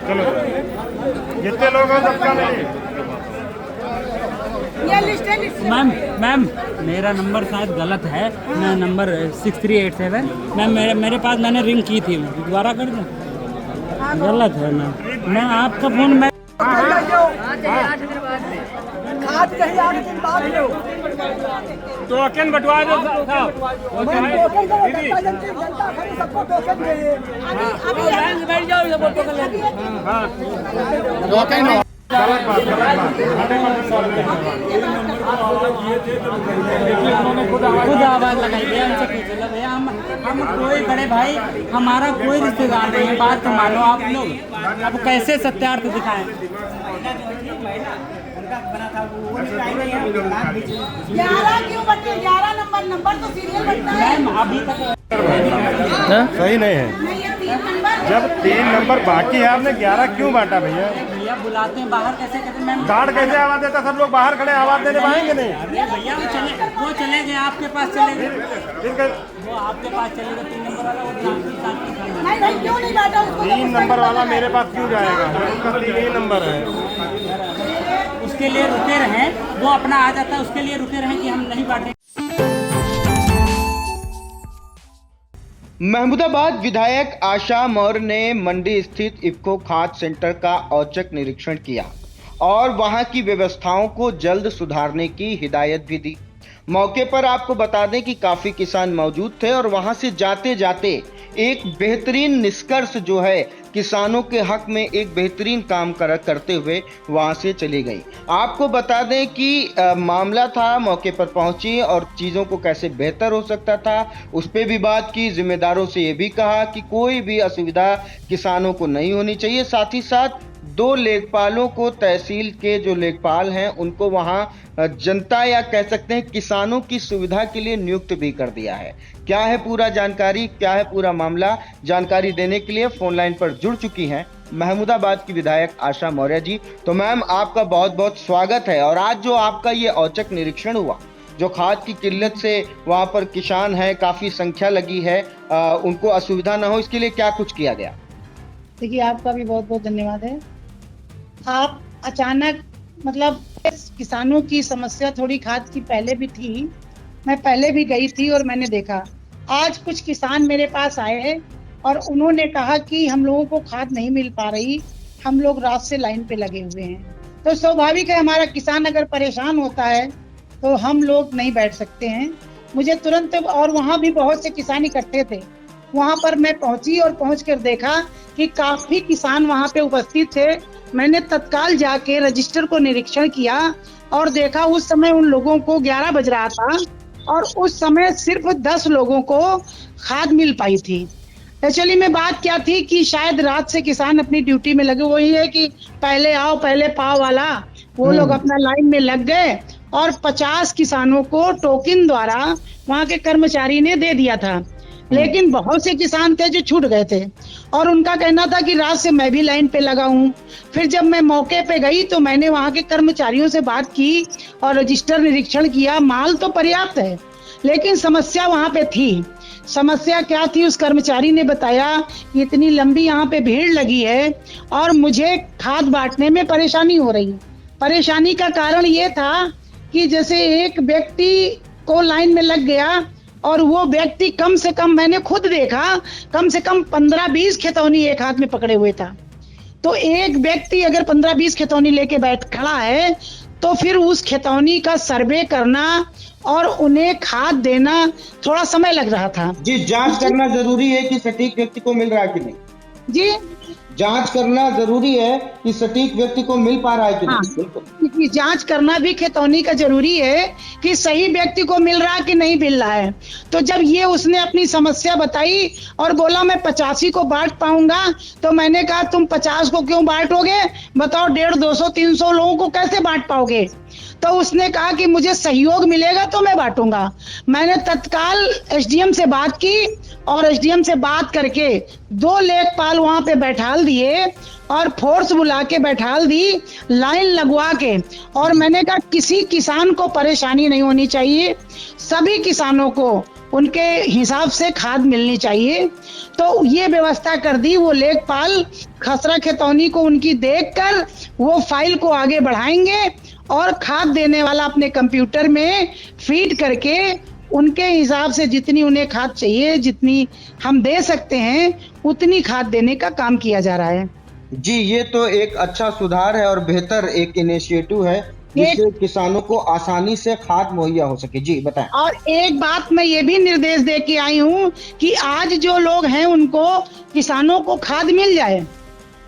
चलो जितने लोग हैं सबका नहीं। मैम मेरा नंबर शायद गलत है। मैं नंबर 6387 मैम मेरे पास मैंने रिंग की थी। दोबारा कर दूं? गलत है मैम। मैं आपका फ़ोन मैं टोकन बंटवा दो साहब। गलत बात खुद आवाज़ लगाई भैया हमसे पूछ लो भैया। हम कोई बड़े भाई हमारा कोई रिश्तेदार नहीं है। बात तो मानो आप लोग। अब कैसे सत्यार्थ दिखाएं? 11 क्यों बटे? 11 नंबर तो सीरियल बनता है। मैम अभी तक सही नहीं है। नहीं, ये 3 नंबर। जब 3 नंबर बाकी है आपने 11 क्यों बांटा भैया? भैया बुलाते हैं बाहर कैसे कहते मैम? गार्ड कैसे आवाज देता? सब लोग बाहर खड़े आवाज देने पाएंगे नहीं। अरे भैया वो चले गए आपके पास चले गए। फिर वो आपके पास चले गए 3 नंबर वाला। वो नहीं नहीं, क्यों नहीं बांटा उसको? 3 नंबर वाला मेरे पास क्यों जाएगा? उसका 3 ही नंबर है। उसके लिए रुके रहें। वो अपना आ जाता है उसके लिए रुके रहें कि हम नहीं बांटे। महमूदाबाद विधायक आशा मौर्य ने मंडी स्थित इफ्को खाद्य सेंटर का औचक निरीक्षण किया और वहां की व्यवस्थाओं को जल्द सुधारने की हिदायत भी दी। मौके पर आपको बता दें कि काफी किसान मौजूद थे और वहां से जाते जाते एक बेहतरीन निष्कर्ष जो है किसानों के हक में एक बेहतरीन काम करते हुए वहां से चली गई। आपको बता दें कि मामला था, मौके पर पहुंची और चीज़ों को कैसे बेहतर हो सकता था उस पर भी बात की। जिम्मेदारों से ये भी कहा कि कोई भी असुविधा किसानों को नहीं होनी चाहिए। साथ ही साथ 2 लेखपालों को तहसील के जो लेखपाल हैं उनको वहां जनता या कह सकते हैं किसानों की सुविधा के लिए नियुक्त भी कर दिया है। क्या है पूरा जानकारी, क्या है पूरा मामला, जानकारी देने के लिए फोन लाइन पर जुड़ चुकी हैं महमूदाबाद की विधायक आशा मौर्य जी। तो मैम आपका बहुत बहुत स्वागत है। और आज जो आपका ये औचक निरीक्षण हुआ, जो खाद की किल्लत से वहाँ पर किसान है, काफी संख्या लगी है, उनको असुविधा न हो इसके लिए क्या कुछ किया गया? देखिए, आपका भी बहुत बहुत धन्यवाद है। आप अचानक मतलब किसानों की समस्या थोड़ी खाद की पहले भी थी, मैं पहले भी गई थी और मैंने देखा। आज कुछ किसान मेरे पास आए हैं और उन्होंने कहा कि हम लोगों को खाद नहीं मिल पा रही, हम लोग रात से लाइन पे लगे हुए हैं। तो स्वाभाविक है, हमारा किसान अगर परेशान होता है तो हम लोग नहीं बैठ सकते हैं। मुझे तुरंत, और वहाँ भी बहुत से किसान इकट्ठे थे, वहाँ पर मैं पहुंची और पहुंचकर देखा कि काफी किसान वहाँ पे उपस्थित थे। मैंने तत्काल जाके रजिस्टर को निरीक्षण किया और देखा उस समय उन लोगों को 11 बज रहा था और उस समय सिर्फ 10 लोगों को खाद मिल पाई थी। एक्चुअली में बात क्या थी कि शायद रात से किसान अपनी ड्यूटी में लगे, वही है कि पहले आओ पहले पाओ वाला, वो लोग अपना लाइन में लग गए और 50 किसानों को टोकन द्वारा वहाँ के कर्मचारी ने दे दिया था। लेकिन बहुत से किसान थे जो छूट गए थे और उनका कहना था कि रात से मैं भी लाइन पे लगा हूँ। फिर जब मैं मौके पे गई तो मैंने वहाँ के कर्मचारियों से बात की और रजिस्टर निरीक्षण किया। माल तो पर्याप्त है लेकिन समस्या वहाँ पे थी। समस्या क्या थी, उस कर्मचारी ने बताया कि इतनी लंबी यहाँ पे भीड़ लगी है और मुझे खाद बांटने में परेशानी हो रही है। परेशानी का कारण ये था कि जैसे एक व्यक्ति को लाइन में लग गया और वो व्यक्ति कम से कम, मैंने खुद देखा, कम से कम 15-20 खितौनी एक हाथ में पकड़े हुए था। तो एक व्यक्ति अगर 15-20 खितौनी लेके बैठ खड़ा है तो फिर उस खितौनी का सर्वे करना और उन्हें खाद देना थोड़ा समय लग रहा था। जी, जांच करना जरूरी है कि सटीक व्यक्ति को मिल रहा है कि नहीं? जी, जांच करना जरूरी है कि सटीक व्यक्ति को मिल पा रहा है कि नहीं? बिल्कुल, जांच करना भी खितौनी का जरूरी है कि सही व्यक्ति को मिल रहा है कि नहीं मिल रहा है। तो जब ये उसने अपनी समस्या बताई और बोला मैं 85 को बांट पाऊंगा, तो मैंने कहा तुम 50 को क्यों बांटोगे, बताओ 150, 200, 300 लोगों को कैसे बांट पाओगे? तो उसने कहा कि मुझे सहयोग मिलेगा तो मैं बांटूंगा। मैंने तत्काल एसडीएम से बात की और एसडीएम से बात करके 2 लेखपाल वहां पे बैठाल दिए और फोर्स बुला के बैठाल दी, लाइन लगवा के। और मैंने कहा किसी किसान को परेशानी नहीं होनी चाहिए, सभी किसानों को उनके हिसाब से खाद मिलनी चाहिए। तो ये व्यवस्था कर दी। वो लेखपाल खसरा खेतौनी को उनकी देखकर वो फाइल को आगे बढ़ाएंगे और खाद देने वाला अपने कंप्यूटर में फीड करके उनके हिसाब से जितनी उन्हें खाद चाहिए, जितनी हम दे सकते हैं, उतनी खाद देने का काम किया जा रहा है। जी, ये तो एक अच्छा सुधार है और बेहतर एक इनिशिएटिव है जिससे किसानों को आसानी से खाद मुहैया हो सके। जी बताएं। और एक बात मैं ये भी निर्देश दे के आई हूँ कि आज जो लोग हैं उनको, किसानों को खाद मिल जाए,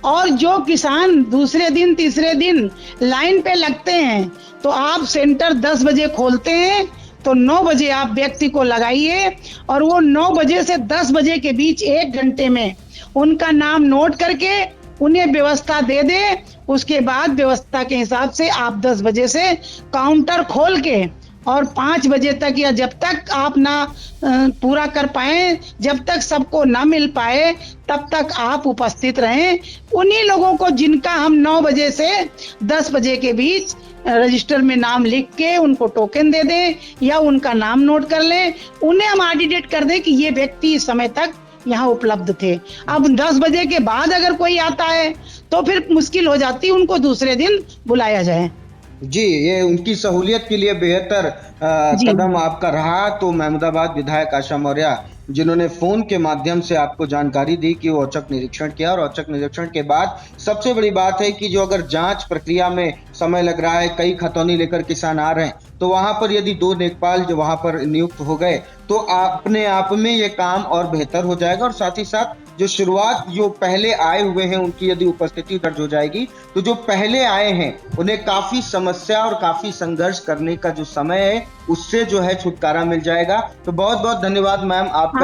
और जो किसान दूसरे दिन तीसरे दिन लाइन पे लगते हैं तो आप सेंटर 10 बजे खोलते हैं तो 9 बजे आप व्यक्ति को लगाइए और वो 9 बजे से 10 बजे के बीच 1 घंटे में उनका नाम नोट करके उन्हें व्यवस्था दे दे। उसके बाद व्यवस्था के हिसाब से आप 10 बजे से काउंटर खोल के और 5 बजे तक या जब तक आप ना पूरा कर पाए, जब तक सबको ना मिल पाए, तब तक आप उपस्थित रहें। उन्हीं लोगों को जिनका हम 9 बजे से 10 बजे के बीच रजिस्टर में नाम लिख के उनको टोकन दे दें या उनका नाम नोट कर लें, उन्हें हम ऑडिटेट कर दें कि ये व्यक्ति इस समय तक यहाँ उपलब्ध थे। अब 10 बजे के बाद अगर कोई आता है तो फिर मुश्किल हो जाती, उनको दूसरे दिन बुलाया जाए। जी, ये उनकी सहूलियत के लिए बेहतर कदम आपका रहा। तो महमूदाबाद विधायक आशा मौर्य जिन्होंने फोन के माध्यम से आपको जानकारी दी कि वो औचक निरीक्षण किया, और औचक निरीक्षण के बाद सबसे बड़ी बात है कि जो अगर जांच प्रक्रिया में समय लग रहा है, कई खतौनी लेकर किसान आ रहे हैं, तो वहां पर यदि 2 लेखपाल जो वहां पर नियुक्त हो गए तो अपने आप में ये काम और बेहतर हो जाएगा। और साथ ही साथ जो शुरुआत जो पहले आए हुए हैं उनकी यदि उपस्थिति दर्ज हो जाएगी तो जो पहले आए हैं उन्हें काफी समस्या और काफी संघर्ष करने का जो समय है उससे जो है छुटकारा मिल जाएगा। तो बहुत बहुत धन्यवाद मैम आपका।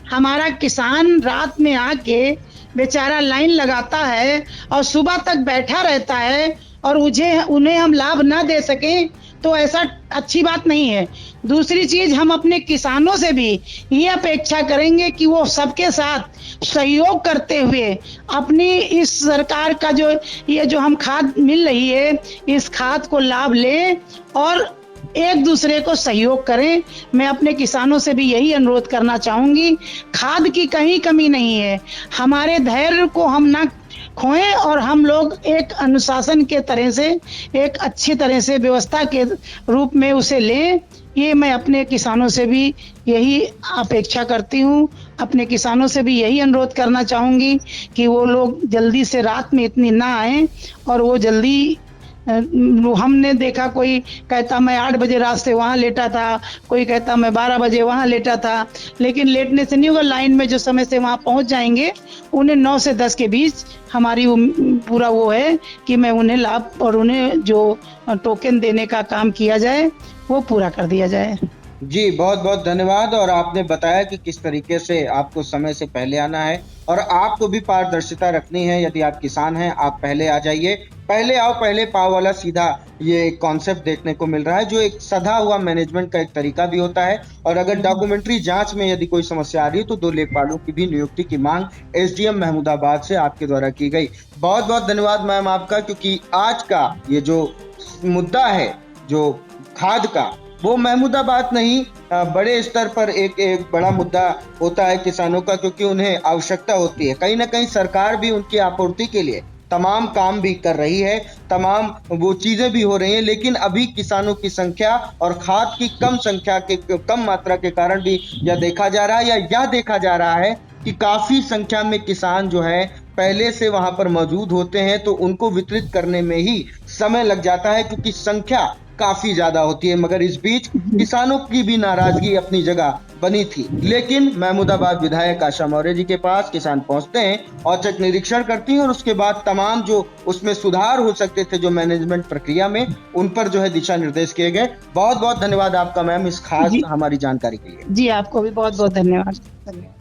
हमारा किसान रात में आके बेचारा लाइन लगाता है और सुबह तक बैठा रहता है और उन्हें हम लाभ ना दे सकें तो ऐसा अच्छी बात नहीं है। दूसरी चीज, हम अपने किसानों से भी ये अपेक्षा करेंगे कि वो सबके साथ सहयोग करते हुए अपनी इस सरकार का जो हम खाद मिल रही है, इस खाद को लाभ लें और एक दूसरे को सहयोग करें। मैं अपने किसानों से भी यही अनुरोध करना चाहूंगी। खाद की कहीं कमी नहीं है, हमारे धैर्य को हम ना खोएं और हम लोग एक अनुशासन के तरह से, एक अच्छी तरह से व्यवस्था के रूप में उसे लें। ये मैं अपने किसानों से भी यही अपेक्षा करती हूँ। अपने किसानों से भी यही अनुरोध करना चाहूंगी कि वो लोग जल्दी से रात में इतनी ना आए और वो जल्दी, हमने देखा कोई कहता मैं 8 बजे रात से वहाँ लेटा था, कोई कहता मैं 12 बजे वहाँ लेटा था, लेकिन लेटने से नहीं होगा। लाइन में जो समय से वहाँ पहुँच जाएंगे, उन्हें 9 से 10 के बीच हमारी पूरा वो है कि मैं उन्हें लाभ और उन्हें जो टोकन देने का काम किया जाए वो पूरा कर दिया जाए। जी, बहुत बहुत धन्यवाद। और आपने बताया कि किस तरीके से आपको समय से पहले आना है और आपको भी पारदर्शिता रखनी है। यदि आप किसान हैं, आप पहले आ जाइए, पहले आओ पहले पाओ वाला सीधा ये कॉन्सेप्ट देखने को मिल रहा है, जो एक सधा हुआ मैनेजमेंट का एक तरीका भी होता है। और अगर डॉक्यूमेंट्री जांच में यदि कोई समस्या आ रही है तो 2 लेखपालों की भी नियुक्ति की मांग एसडीएम महमूदाबाद से आपके द्वारा की गई। बहुत बहुत धन्यवाद मैम आपका, क्योंकि आज का ये जो मुद्दा है जो खाद का, वो महमूदाबाद नहीं बड़े स्तर पर एक बड़ा मुद्दा होता है किसानों का, क्योंकि उन्हें आवश्यकता होती है। कहीं ना कहीं सरकार भी उनकी आपूर्ति के लिए तमाम काम भी कर रही है, तमाम वो चीजें भी हो रही हैं, लेकिन अभी किसानों की संख्या और खाद की कम मात्रा के कारण भी यह देखा जा रहा है या यह देखा जा रहा है कि काफी संख्या में किसान जो है पहले से वहां पर मौजूद होते हैं, तो उनको वितरित करने में ही समय लग जाता है क्योंकि संख्या काफी ज्यादा होती है। मगर इस बीच किसानों की भी नाराजगी अपनी जगह बनी थी, लेकिन महमूदाबाद विधायक आशा मौर्य जी के पास किसान पहुंचते हैं, औचक निरीक्षण करती हैं और उसके बाद तमाम जो उसमें सुधार हो सकते थे जो मैनेजमेंट प्रक्रिया में, उन पर जो है दिशा निर्देश किए गए। बहुत बहुत धन्यवाद आपका मैम इस खास हमारी जानकारी के लिए। जी, आपको भी बहुत बहुत धन्यवाद।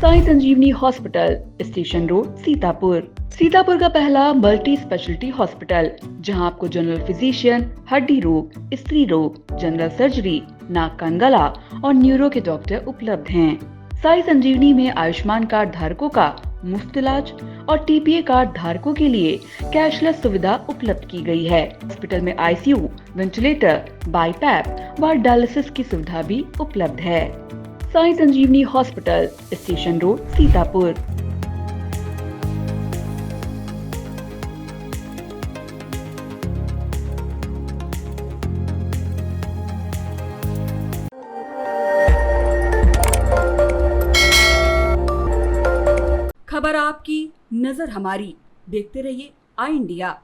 Sai Sanjivani hospital, station road, Sitapur. Sitapur का पहला मल्टी स्पेशलिटी हॉस्पिटल, जहां आपको जनरल फिजिशियन, हड्डी रोग, स्त्री रोग, जनरल सर्जरी, नाक कान गला और न्यूरो के डॉक्टर उपलब्ध हैं। साई संजीवनी में आयुष्मान कार्ड धारकों का मुफ्त इलाज और टीपीए कार्ड धारकों के लिए कैशलेस सुविधा उपलब्ध की गई है। हॉस्पिटल में आईसीयू, वेंटिलेटर, बाईपैप व डायलिसिस की सुविधा भी उपलब्ध है। Sai Sanjivani hospital, station road, Sitapur. खबर आपकी, नजर हमारी। देखते रहिए आई इंडिया।